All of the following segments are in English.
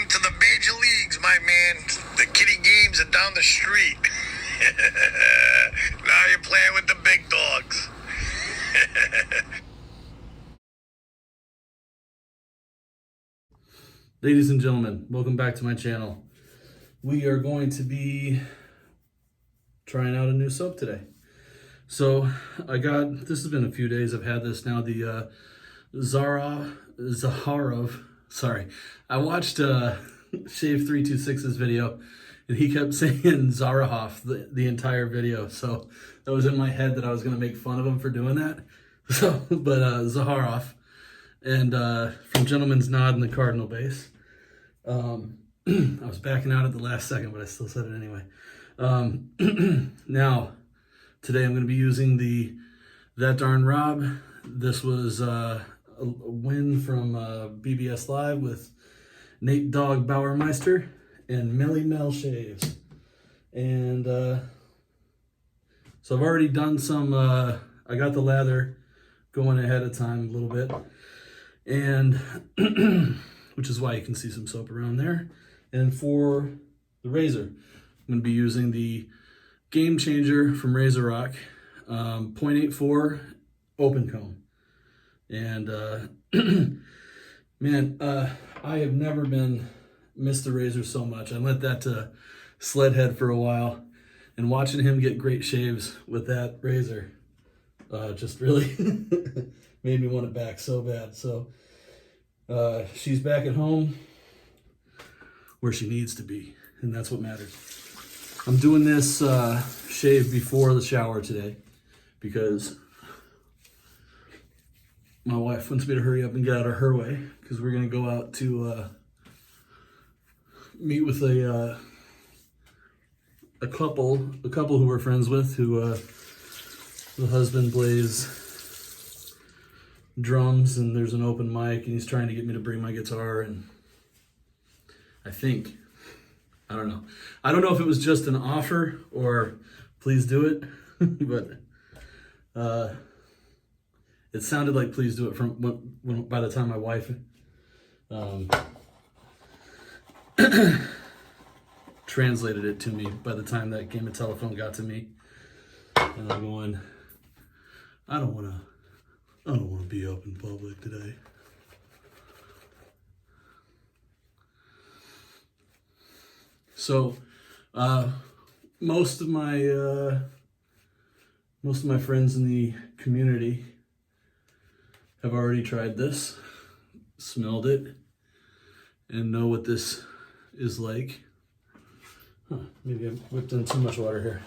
Welcome to the major leagues, my man. The kiddie games are down the street. Now you're playing with the big dogs. Ladies and gentlemen, welcome back to my channel. We are going to be trying out a new soap today. So this has been a few days. I've had this now, the Zaharoff. Sorry, I watched Shave 326's video, and he kept saying Zaharoff the entire video. So that was in my head that I was going to make fun of him for doing that. So, but Zaharoff, and from Gentleman's Nod and the Cardinal base. I was backing out at the last second, but I still said it anyway. Now, today I'm going to be using the That Darn Rob. This was a win from BBS Live with Nate Dog Bauermeister and Melly Mel Shaves. And so I've already done some, I got the lather going ahead of time a little bit. And which is why you can see some soap around there. And for the razor, I'm going to be using the Gamechanger from Razor Rock, 0.84 open comb. And man, I have never been missed a razor so much. I lent that to Sledhead for a while, and watching him get great shaves with that razor just really made me want it back so bad. So she's back at home where she needs to be, and that's what matters. I'm doing this shave before the shower today because my wife wants me to hurry up and get out of her way, because we're going to go out to meet with a couple who we're friends with, who the husband plays drums, and there's an open mic, and he's trying to get me to bring my guitar, and I don't know if it was just an offer or please do it, but it sounded like please do it by the time my wife translated it to me, by the time that game of telephone got to me. And I'm going, I don't want to be up in public today. So, most of my friends in the community have already tried this, smelled it, and know what this is like. Maybe I whipped in too much water here.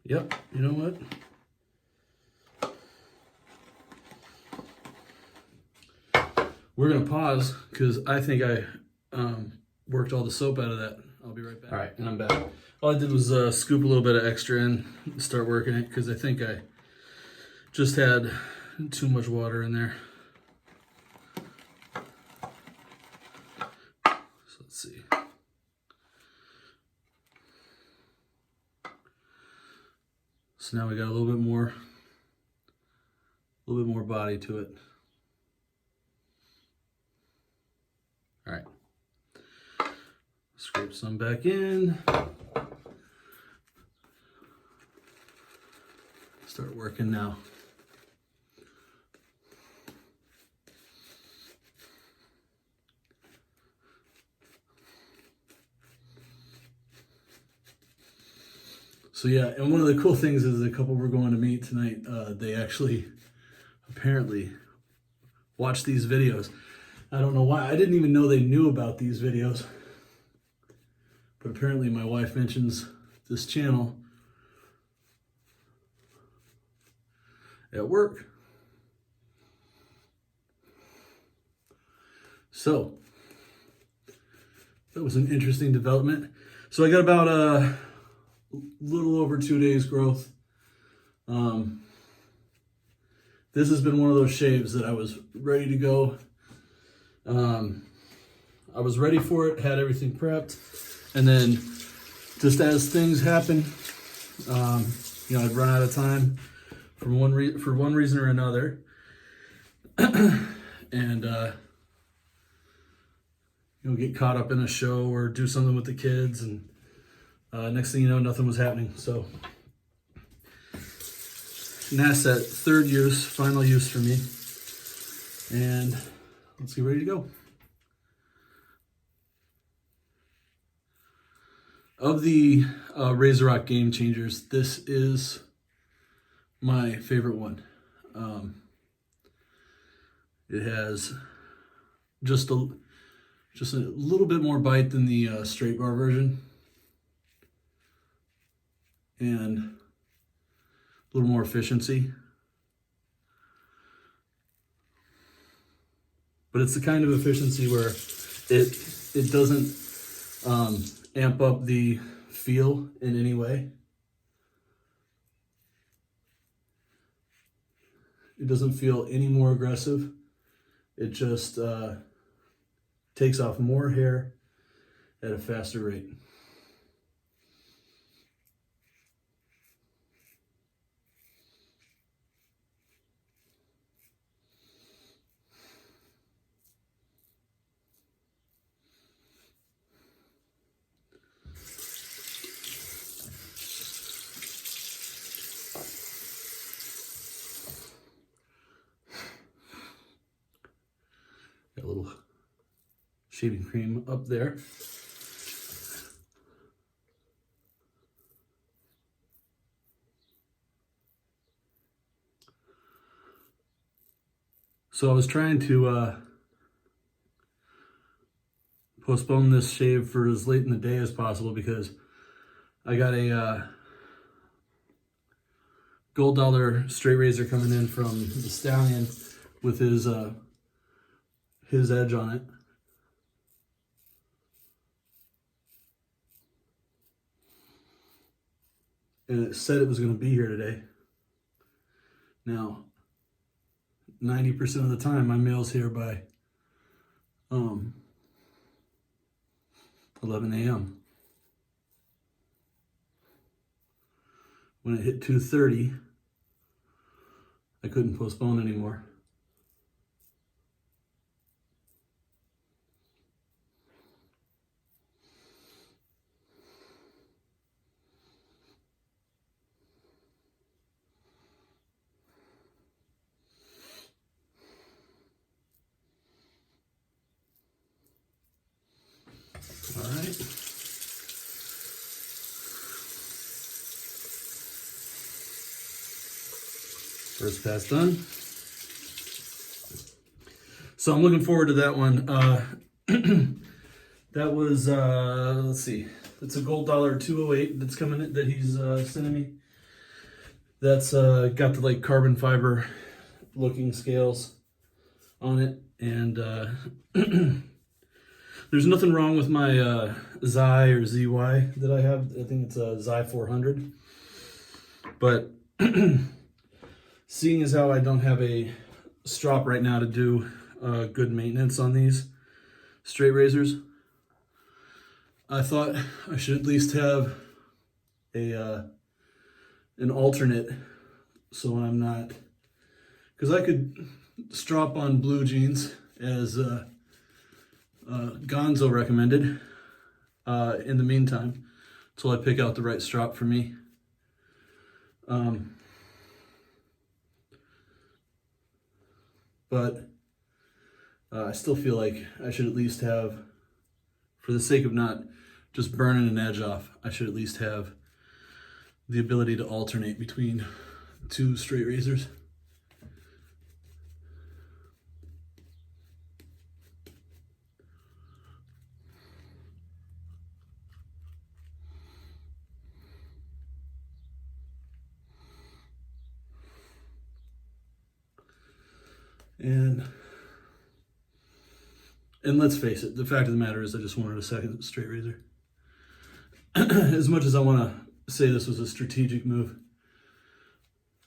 Yep, you know what? We're going to pause because I think I worked all the soap out of that. I'll be right back. All right, and I'm back. All I did was scoop a little bit of extra in and start working it, because I think I just had too much water in there. So let's see. So now we got a little bit more body to it. All right, scrape some back in. Start working now. So yeah, and one of the cool things is the couple we're going to meet tonight, they actually apparently watch these videos. I don't know why. I didn't even know they knew about these videos. But apparently my wife mentions this channel at work. So that was an interesting development. So I got about a little over 2 days growth. This has been one of those shaves that I was ready to go I was ready for it, had everything prepped, and then just as things happen, you know, I'd run out of time for one reason or another, and you know, get caught up in a show or do something with the kids, and next thing you know, nothing was happening. So, and that's that third use, final use for me, and let's get ready to go. Of the Razorrock Gamechangers, this is my favorite one. It has just a little bit more bite than the straight bar version, and a little more efficiency. But it's the kind of efficiency where it doesn't amp up the feel in any way. It doesn't feel any more aggressive. It just takes off more hair at a faster rate. Got a little shaving cream up there. So I was trying to postpone this shave for as late in the day as possible because I got a gold dollar straight razor coming in from the Stallion with his edge on it. And it said it was going to be here today. Now, 90% of the time, my mail's here by 11 a.m. When it hit 2:30, I couldn't postpone anymore. All right. First pass done. So I'm looking forward to that one. That was, let's see, it's a gold dollar 208 that's coming in, that he's sending me. That's got the like carbon fiber looking scales on it, and there's nothing wrong with my Xi or ZY that I have. I think it's a Xi 400. But seeing as how I don't have a strop right now to do good maintenance on these straight razors, I thought I should at least have a an alternate, so I'm not, because I could strop on blue jeans as Gonzo recommended in the meantime, until I pick out the right strop for me. But I still feel like I should at least have, for the sake of not just burning an edge off, I should at least have the ability to alternate between two straight razors. And let's face it, the fact of the matter is I just wanted a second straight razor. As much as I want to say this was a strategic move,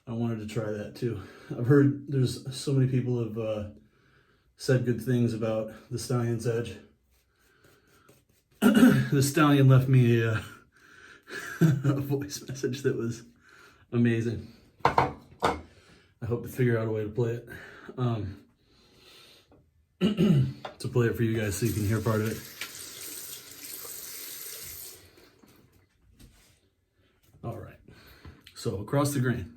I wanted to try that too. I've heard there's so many people have said good things about the Stallion's edge. The Stallion left me a voice message that was amazing. I hope to figure out a way to play it. To play it for you guys so you can hear part of it. All right, so across the grain.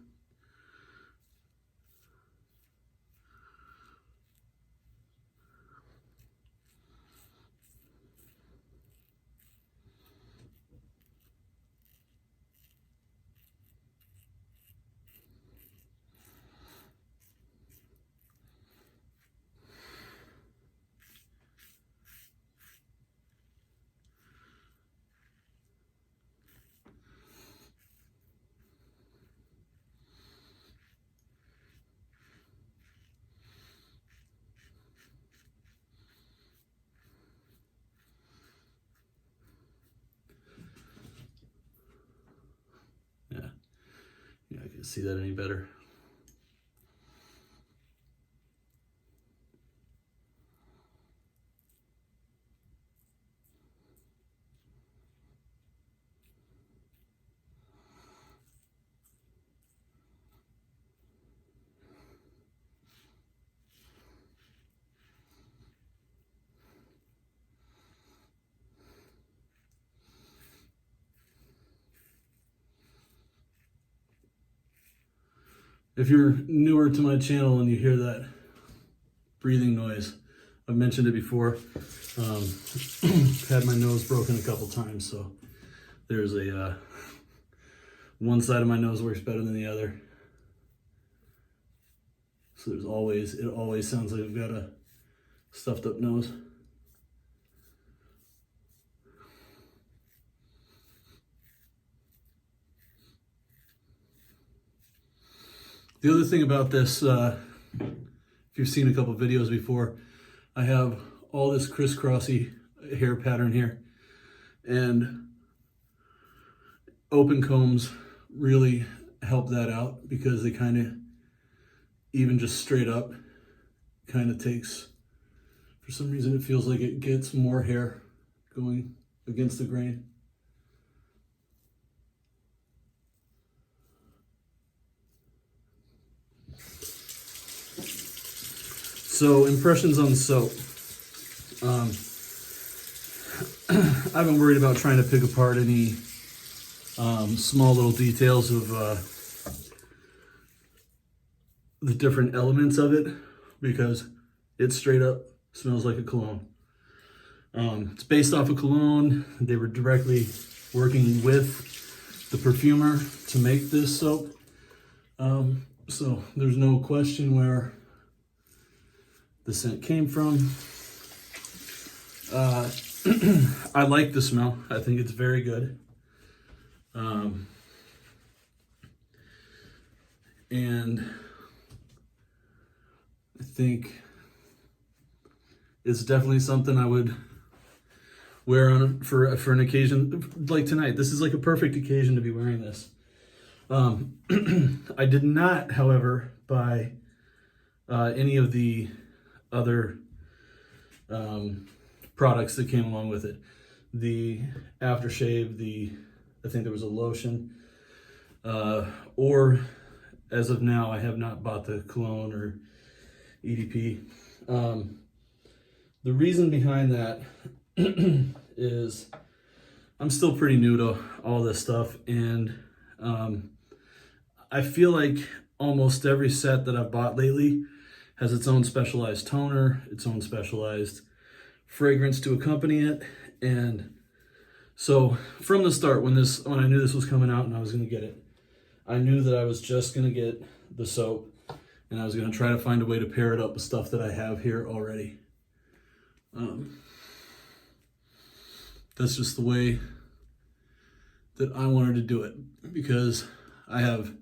Yeah, I can see that any better. If you're newer to my channel and you hear that breathing noise, I've mentioned it before. Had my nose broken a couple times, so there's a one side of my nose works better than the other. So it always sounds like I've got a stuffed up nose. The other thing about this, if you've seen a couple videos before, I have all this crisscrossy hair pattern here, and open combs really help that out because they kind of, even just straight up, kind of takes, for some reason it feels like it gets more hair going against the grain. So impressions on the soap. I haven't worried about trying to pick apart any small little details of the different elements of it because it straight up smells like a cologne. It's based off a cologne. They were directly working with the perfumer to make this soap. So there's no question where the scent came from. I like the smell. I think it's very good. And I think it's definitely something I would wear on for an occasion like tonight. This is like a perfect occasion to be wearing this. I did not, however, buy any of the other products that came along with it. The aftershave, I think there was a lotion, or as of now, I have not bought the cologne or EDP. The reason behind that is I'm still pretty new to all this stuff, and I feel like almost every set that I've bought lately has its own specialized toner, its own specialized fragrance to accompany it. And so from the start, when I knew this was coming out and I was going to get it, I knew that I was just going to get the soap, and I was going to try to find a way to pair it up with stuff that I have here already. That's just the way that I wanted to do it, because I have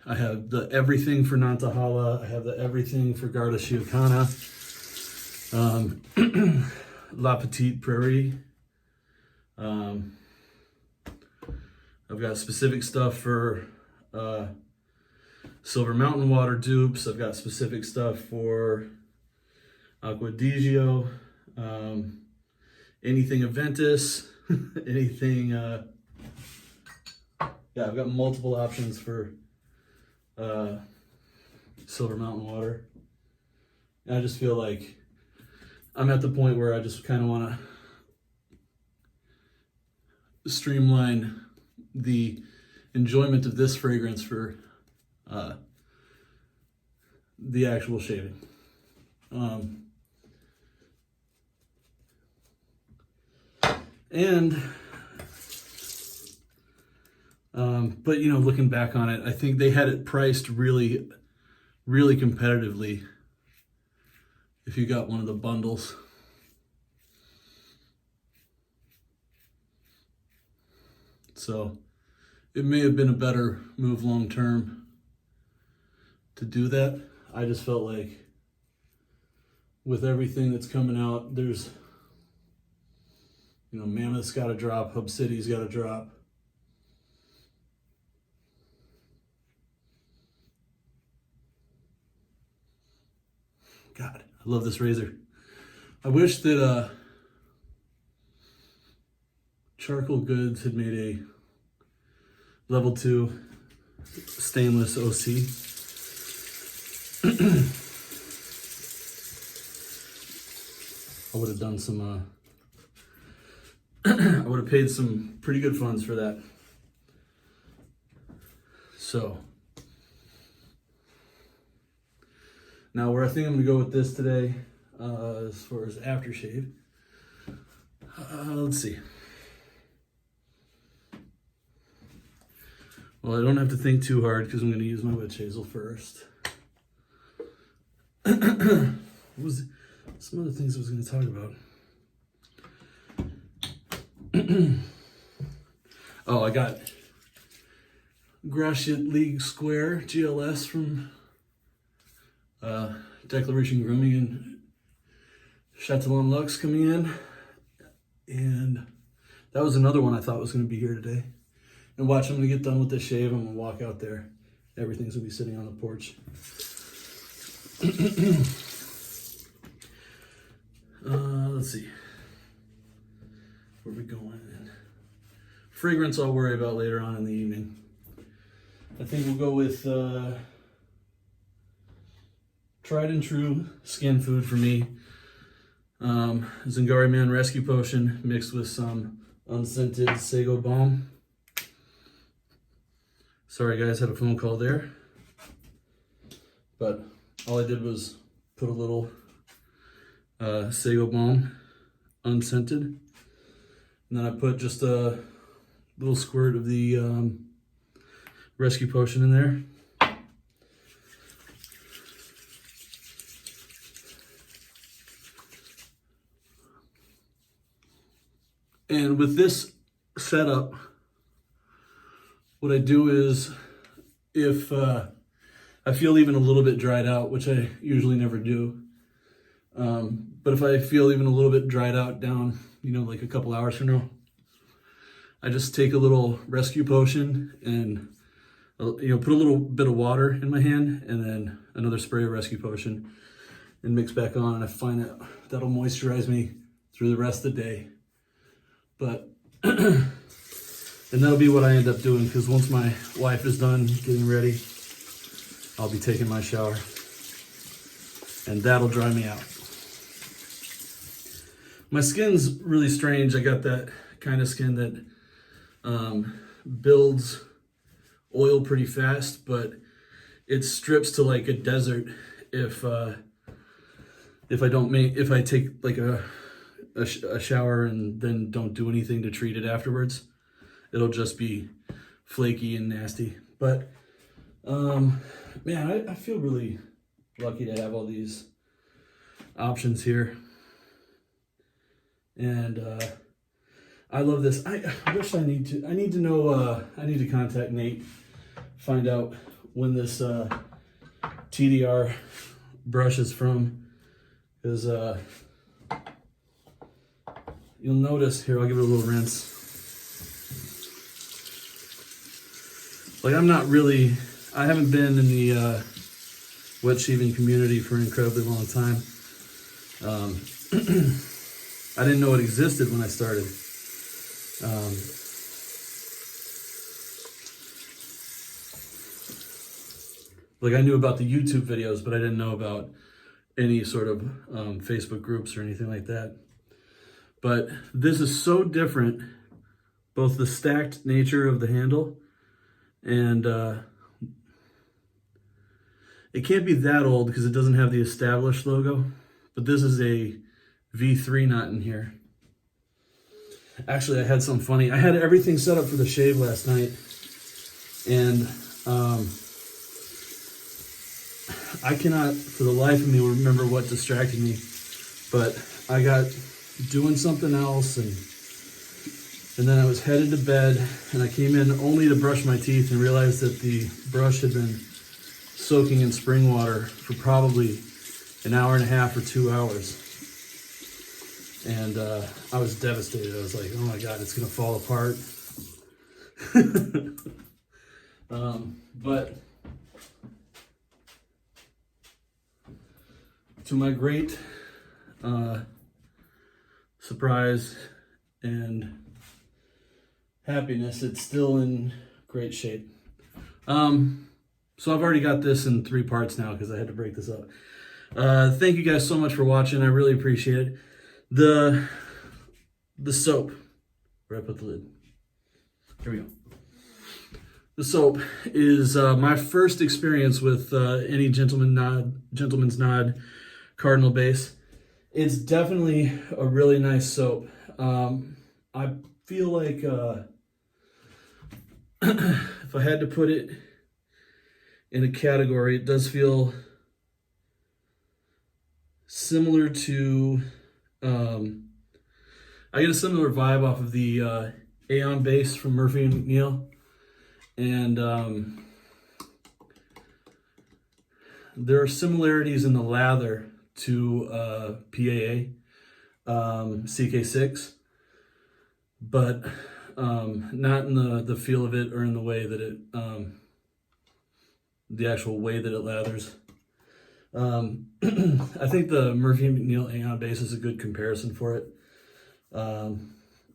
the everything for Nantahala, I have the everything for Garda Síochána, La Petite Prairie. I've got specific stuff for Silver Mountain water dupes. I've got specific stuff for Aqua Digio, anything Aventus, anything, yeah, I've got multiple options for Silver Mountain water. And I just feel like I'm at the point where I just kind of want to streamline the enjoyment of this fragrance for the actual shaving. But you know, looking back on it, I think they had it priced really, really competitively if you got one of the bundles. So it may have been a better move long term to do that. I just felt like with everything that's coming out, there's, you know, Mammoth's got to drop, Hub City's got to drop. God, I love this razor. I wish that Charcoal Goods had made a level 2 stainless OC. I would have done some, I would have paid some pretty good funds for that. So, now where I think I'm going to go with this today, as far as aftershave, let's see. Well, I don't have to think too hard because I'm going to use my witch hazel first. What was some other things I was going to talk about? Oh, I got Gratiot League Square GLS from Declaration Grooming and Chatillon Luxe coming in. And that was another one I thought was going to be here today. And watch, I'm going to get done with this shave. I'm going to walk out there. Everything's going to be sitting on the porch. Let's see. Where are we going? Fragrance I'll worry about later on in the evening. I think we'll go with tried and true skin food for me. Zingari Man Rescue Potion mixed with some unscented Sago Balm. Sorry guys, had a phone call there. But all I did was put a little Sago Balm, unscented. And then I put just a little squirt of the Rescue Potion in there. And with this setup, what I do is, if I feel even a little bit dried out, which I usually never do, but if I feel even a little bit dried out down, you know, like a couple hours from now, I just take a little Rescue Potion and, you know, put a little bit of water in my hand and then another spray of Rescue Potion and mix back on. And I find that that'll moisturize me through the rest of the day. But, and that'll be what I end up doing, because once my wife is done getting ready, I'll be taking my shower and that'll dry me out. My skin's really strange. I got that kind of skin that builds oil pretty fast, but it strips to like a desert if I take like a shower and then don't do anything to treat it afterwards. It'll just be flaky and nasty. But man, I feel really lucky to have all these options here. And I love this. I wish I need to know, I need to contact Nate, find out when this TDR brush is from, because you'll notice here, I'll give it a little rinse. Like, I haven't been in the wet shaving community for an incredibly long time. I didn't know it existed when I started. Like I knew about the YouTube videos, but I didn't know about any sort of Facebook groups or anything like that. But this is so different, both the stacked nature of the handle and it can't be that old because it doesn't have the established logo, but this is a V3 knot in here. Actually, I had something funny. I had everything set up for the shave last night, and I cannot for the life of me remember what distracted me, but I got doing something else, and then I was headed to bed, and I came in only to brush my teeth and realized that the brush had been soaking in spring water for probably an hour and a half or 2 hours. And I was devastated. I was like, oh my God, it's gonna fall apart. But to my great surprise and happiness, it's still in great shape. So I've already got this in 3 parts now because I had to break this up. Thank you guys so much for watching. I really appreciate it. The soap, where I put the lid. Here we go. The soap is my first experience with any Gentleman's Nod Cardinal base. It's definitely a really nice soap. I feel like if I had to put it in a category, it does feel similar to, I get a similar vibe off of the Aeon base from Murphy & McNeil. And there are similarities in the lather to PAA, CK6, but not in the feel of it or in the way that it, the actual way that it lathers. I think the Murphy & McNeil Aeon base is a good comparison for it.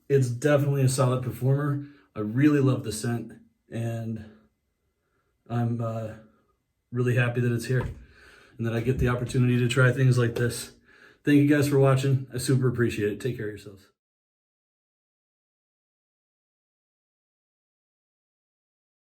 It's definitely a solid performer. I really love the scent, and I'm really happy that it's here and that I get the opportunity to try things like this. Thank you guys for watching. I super appreciate it. Take care of yourselves.